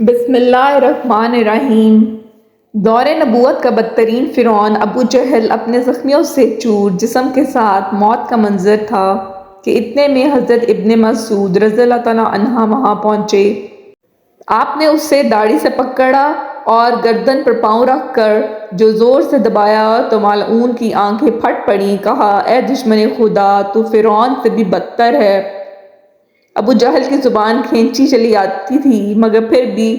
بسم اللہ الرحمن الرحیم۔ دور نبوت کا بدترین فرعون ابو جہل اپنے زخمیوں سے چور جسم کے ساتھ موت کا منظر تھا کہ اتنے میں حضرت ابن مسعود رضی اللہ تعالیٰ عنہ وہاں پہنچے۔ آپ نے اسے داڑھی سے پکڑا اور گردن پر پاؤں رکھ کر جو زور سے دبایا تو ملعون کی آنکھیں پھٹ پڑیں۔ کہا، اے دشمن خدا، تو فرعون سے بھی بدتر ہے۔ ابو جہل کی زبان کھینچی چلی آتی تھی مگر پھر بھی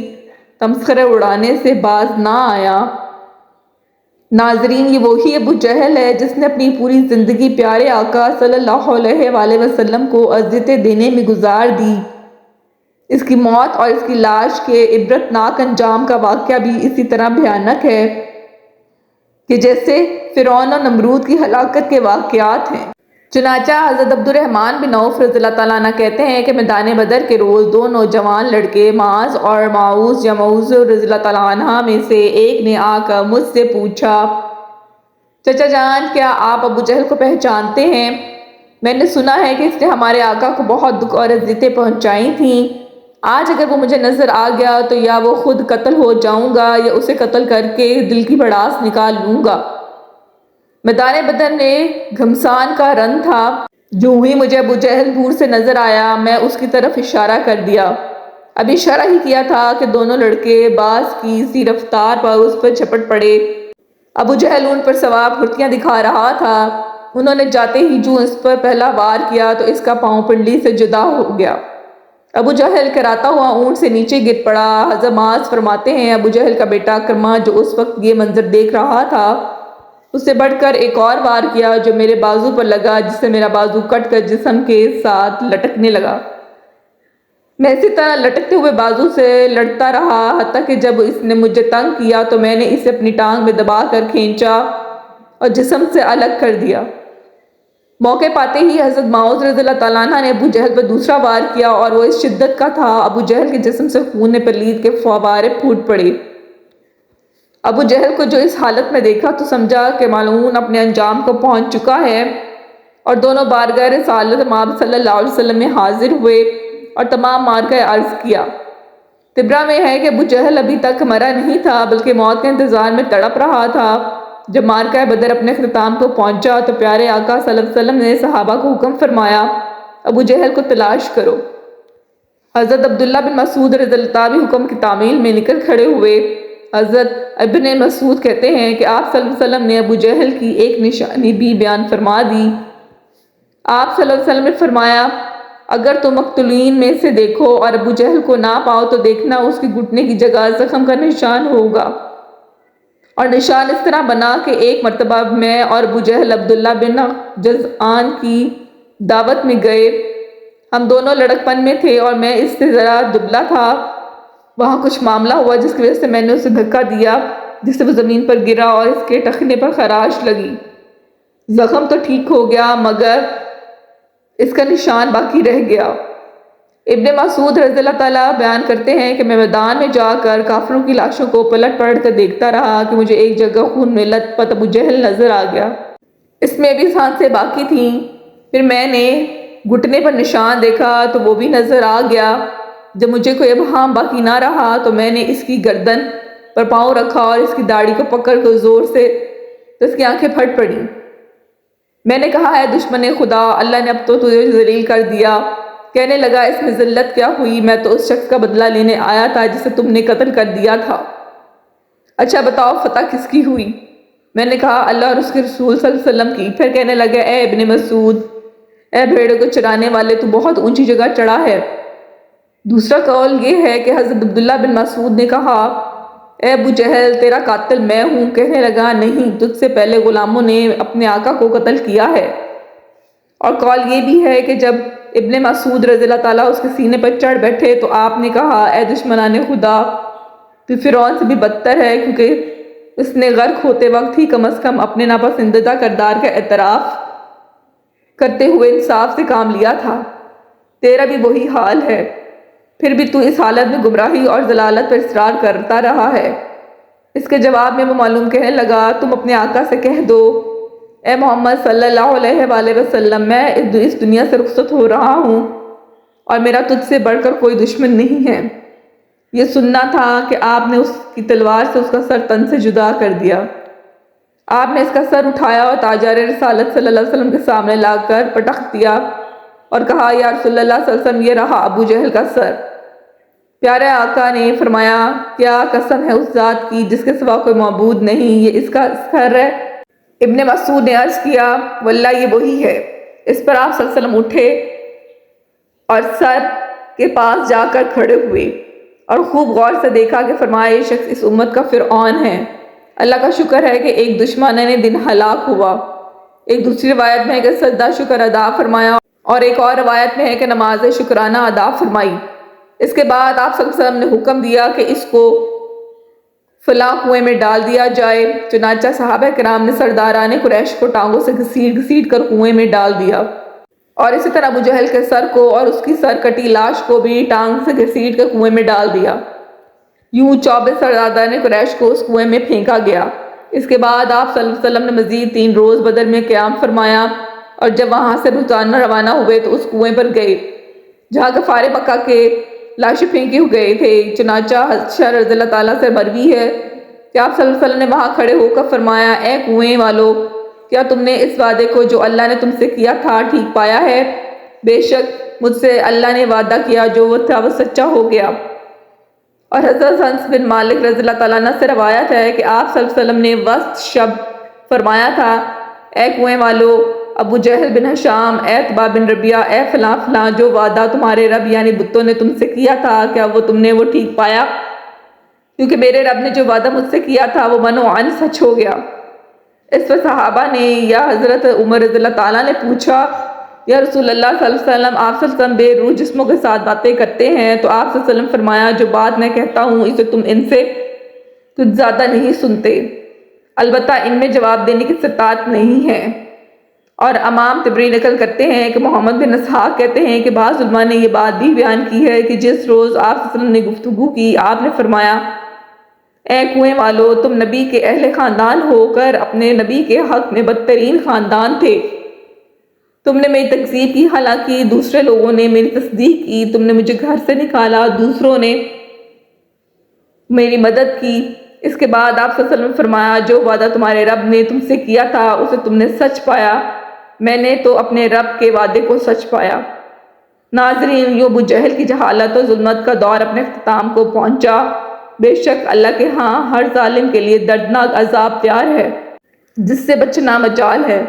تمسخرے اڑانے سے باز نہ آیا۔ ناظرین، یہ وہی ابو جہل ہے جس نے اپنی پوری زندگی پیارے آقا صلی اللہ علیہ وآلہ وسلم کو اذیتیں دینے میں گزار دی۔ اس کی موت اور اس کی لاش کے عبرتناک انجام کا واقعہ بھی اسی طرح بھیانک ہے کہ جیسے فرعون اور نمرود کی ہلاکت کے واقعات ہیں۔ چنانچہ حضرت عبد الرحمن بن عوف رضی اللہ تعالیٰ عنہ کہتے ہیں کہ میدان بدر کے روز دو نوجوان لڑکے معاذ اور معوذ یا معوذ رضی اللہ تعالیٰ عنہ میں سے ایک نے آ کر مجھ سے پوچھا، چچا جان، کیا آپ ابو جہل کو پہچانتے ہیں؟ میں نے سنا ہے کہ اس نے ہمارے آقا کو بہت دکھ اور اذیتیں پہنچائی تھیں۔ آج اگر وہ مجھے نظر آ گیا تو یا وہ خود قتل ہو جاؤں گا یا اسے قتل کر کے دل کی بھڑاس نکال لوں گا۔ میدان بدر میں گھمسان کا رن تھا۔ جو ہی مجھے ابو جہل دور سے نظر آیا میں اس کی طرف اشارہ کر دیا۔ ابھی اشارہ ہی کیا تھا کہ دونوں لڑکے باز کی سی رفتار پر اس پر جھپٹ پڑے۔ ابو جہل ان پر سوار پھرتیاں دکھا رہا تھا۔ انہوں نے جاتے ہی جو اس پر پہلا وار کیا تو اس کا پاؤں پنڈلی سے جدا ہو گیا۔ ابو جہل کراتا ہوا اونٹ سے نیچے گر پڑا۔ حضرت معاذ فرماتے ہیں، ابو جہل کا بیٹا اکرمہ جو اس وقت یہ منظر دیکھ رہا تھا اس سے بڑھ کر ایک اور وار کیا جو میرے بازو پر لگا، جس سے میرا بازو کٹ کر جسم کے ساتھ لٹکنے لگا۔ میں اسی طرح لٹکتے ہوئے بازو سے لڑتا رہا حتیٰ کہ جب اس نے مجھے تنگ کیا تو میں نے اسے اپنی ٹانگ میں دبا کر کھینچا اور جسم سے الگ کر دیا۔ موقع پاتے ہی حضرت معوذ رضی اللہ تعالیٰ عنہ نے ابو جہل پر دوسرا وار کیا اور وہ اس شدت کا تھا ابو جہل کے جسم سے خون پلید کے فوارے پھوٹ پڑے۔ ابو جہل کو جو اس حالت میں دیکھا تو سمجھا کہ ملعون اپنے انجام کو پہنچ چکا ہے، اور دونوں بارگاہ رسالت مآب صلی اللہ علیہ وسلم میں حاضر ہوئے اور تمام معرکہ عرض کیا۔ تبرہ میں ہے کہ ابو جہل ابھی تک مرا نہیں تھا بلکہ موت کے انتظار میں تڑپ رہا تھا۔ جب معرکہ بدر اپنے اختتام کو پہنچا تو پیارے آقا صلی اللہ علیہ وسلم نے صحابہ کو حکم فرمایا، ابو جہل کو تلاش کرو۔ حضرت عبداللہ بن مسعود رضی اللہ تعالیٰ بھی حکم کی تعمیل میں نکل کھڑے ہوئے۔ حضرت ابن مسعود کہتے ہیں کہ آپ صلی اللہ علیہ وسلم نے ابو جہل کی ایک نشانی بھی بیان فرما دی۔ آپ صلی اللہ علیہ وسلم نے فرمایا، اگر تم مقتولین میں سے دیکھو اور ابو جہل کو نہ پاؤ تو دیکھنا اس کی گھٹنے کی جگہ زخم کا نشان ہوگا، اور نشان اس طرح بنا کہ ایک مرتبہ میں اور ابو جہل عبداللہ بن جذعان کی دعوت میں گئے۔ ہم دونوں لڑکپن میں تھے اور میں اس سے ذرا دبلا تھا۔ وہاں کچھ معاملہ ہوا جس کی وجہ سے میں نے اسے دھکا دیا جس سے وہ زمین پر گرا اور اس کے ٹخنے پر خراش لگی۔ زخم تو ٹھیک ہو گیا مگر اس کا نشان باقی رہ گیا۔ ابن مسعود رضی اللہ تعالیٰ بیان کرتے ہیں کہ میں میدان میں جا کر کافروں کی لاشوں کو پلٹ پلٹ کر دیکھتا رہا کہ مجھے ایک جگہ خون میں لت پت ابو جہل نظر آ گیا۔ اس میں بھی سانسیں باقی تھیں۔ پھر میں نے گھٹنے پر نشان دیکھا تو وہ بھی نظر آ گیا۔ جب مجھے کوئی ابہام باقی نہ رہا تو میں نے اس کی گردن پر پاؤں رکھا اور اس کی داڑھی کو پکڑ کر زور سے تو اس کی آنکھیں پھٹ پڑیں۔ میں نے کہا، اے دشمن خدا، اللہ نے اب تو تجھے ذلیل کر دیا۔ کہنے لگا، اس میں ذلت کیا ہوئی؟ میں تو اس شخص کا بدلہ لینے آیا تھا جسے تم نے قتل کر دیا تھا۔ اچھا بتاؤ فتح کس کی ہوئی؟ میں نے کہا، اللہ اور اس کے رسول صلی اللہ علیہ وسلم کی۔ پھر کہنے لگا، اے ابن مسعود، اے بھیڑوں کو چرانے والے، تو بہت اونچی جگہ چڑھا ہے۔ دوسرا قول یہ ہے کہ حضرت عبداللہ بن مسعود نے کہا، اے ابو جہل، تیرا قاتل میں ہوں۔ کہنے لگا، نہیں، تجھ سے پہلے غلاموں نے اپنے آقا کو قتل کیا ہے۔ اور قول یہ بھی ہے کہ جب ابن مسعود رضی اللہ تعالیٰ اس کے سینے پر چڑھ بیٹھے تو آپ نے کہا، اے دشمنان خدا، تو فرعون سے بھی بدتر ہے کیونکہ اس نے غرق ہوتے وقت ہی کم از کم اپنے ناپسندیدہ کردار کا اعتراف کرتے ہوئے انصاف سے کام لیا تھا۔ تیرا بھی وہی حال ہے، پھر بھی تو اس حالت میں گمراہی اور ضلالت پر اصرار کرتا رہا ہے۔ اس کے جواب میں وہ معلوم کہنے لگا، تم اپنے آقا سے کہہ دو، اے محمد صلی اللہ علیہ وآلہ وسلم، میں اس دنیا سے رخصت ہو رہا ہوں اور میرا تجھ سے بڑھ کر کوئی دشمن نہیں ہے۔ یہ سننا تھا کہ آپ نے اس کی تلوار سے اس کا سر تن سے جدا کر دیا۔ آپ نے اس کا سر اٹھایا اور تاجر رسالت صلی اللہ علیہ وسلم کے سامنے لا کر پٹخ دیا اور کہا یا رسول اللہ صلی اللہ علیہ وسلم یہ رہا ابو جہل کا سر۔ پیارے آقا نے فرمایا کیا قسم ہے اس ذات کی جس کے سوا کوئی معبود نہیں، یہ اس کا سر ہے۔ ابن مسعود نے عرض کیا واللہ یہ وہی ہے۔ اس پر آپ صلی اللہ علیہ وسلم اٹھے اور سر کے پاس جا کر کھڑے ہوئے اور خوب غور سے دیکھا کہ فرمایا یہ شخص اس امت کا فرعون ہے۔ اللہ کا شکر ہے کہ ایک دشمن نے دن ہلاک ہوا۔ ایک دوسری روایت میں ہے کہ سجدہ شکر ادا فرمایا اور ایک اور روایت میں ہے کہ نماز شکرانہ ادا فرمائی۔ اس کے بعد آپ صلی اللہ علیہ وسلم نے حکم دیا کہ اس کو فلاں کنویں میں ڈال دیا جائے۔ چنانچہ صحابہ کرام نے سرداران قریش کو ٹانگوں سے گھسیٹ گھسیٹ کر کنویں میں ڈال دیا، اور اسی طرح ابو جہل کے سر کو اور اس کی سر کٹی لاش کو بھی ٹانگ سے گھسیٹ کر کنویں میں ڈال دیا۔ یوں 24 سرداران قریش کو اس کنویں میں پھینکا گیا۔ اس کے بعد آپ صلی اللہ علیہ وسلم نے مزید 3 روز بدر میں قیام فرمایا، اور جب وہاں سے روزانہ روانہ ہوئے تو اس کنویں پر گئے جہاں کفار مکہ کے لاشیں پھینکے ہوئے تھے۔ چنانچہ حضرت رضی اللہ تعالیٰ سے مروی ہے کہ آپ صلی اللہ علیہ وسلم نے وہاں کھڑے ہو کر فرمایا اے کنویں والو، کیا تم نے اس وعدے کو جو اللہ نے تم سے کیا تھا ٹھیک پایا ہے؟ بے شک مجھ سے اللہ نے وعدہ کیا جو وہ تھا وہ سچا ہو گیا۔ اور حضرت انس بن مالک رضی اللہ تعالیٰ عنہ سے روایت ہے کہ آپ صلی اللہ علیہ وسلم نے وسط شب فرمایا تھا اے کنویں والو، ابو جہل بن ہشام، اے عتبہ بن ربیعہ، اے فلاں فلاں، جو وعدہ تمہارے رب یعنی بتوں نے تم سے کیا تھا کیا تم نے وہ ٹھیک پایا؟ کیونکہ میرے رب نے جو وعدہ مجھ سے کیا تھا وہ منوعاً سچ ہو گیا۔ اس پر صحابہ نے یا حضرت عمر رضی اللہ تعالیٰ نے پوچھا یا رسول اللہ صلی اللہ علیہ وسلم آپ صلی اللہ علیہ وسلم بے روح جسموں کے ساتھ باتیں کرتے ہیں؟ تو آپ صلی اللہ علیہ وسلم فرمایا جو بات میں کہتا ہوں اسے تم ان سے کچھ زیادہ نہیں سنتے، البتہ ان میں جواب دینے کی استطاعت نہیں ہے۔ اور امام طبری نقل کرتے ہیں کہ محمد بن اسحاق کہتے ہیں کہ بعض علماء نے یہ بات بھی بیان کی ہے کہ جس روز آپ صلی اللہ علیہ وسلم نے گفتگو کی آپ نے فرمایا اے کنویں والو، تم نبی کے اہل خاندان ہو کر اپنے نبی کے حق میں بدترین خاندان تھے۔ تم نے میری تکذیب کی حالانکہ دوسرے لوگوں نے میری تصدیق کی، تم نے مجھے گھر سے نکالا، دوسروں نے میری مدد کی۔ اس کے بعد آپ صلی اللہ علیہ وسلم نے فرمایا جو وعدہ تمہارے رب نے تم سے کیا تھا اسے تم نے سچ پایا، میں نے تو اپنے رب کے وعدے کو سچ پایا۔ ناظرین، یوں ابو جہل کی جہالت و ظلمت کا دور اپنے اختتام کو پہنچا۔ بے شک اللہ کے ہاں ہر ظالم کے لیے دردناک عذاب تیار ہے جس سے بچنا مجال ہے۔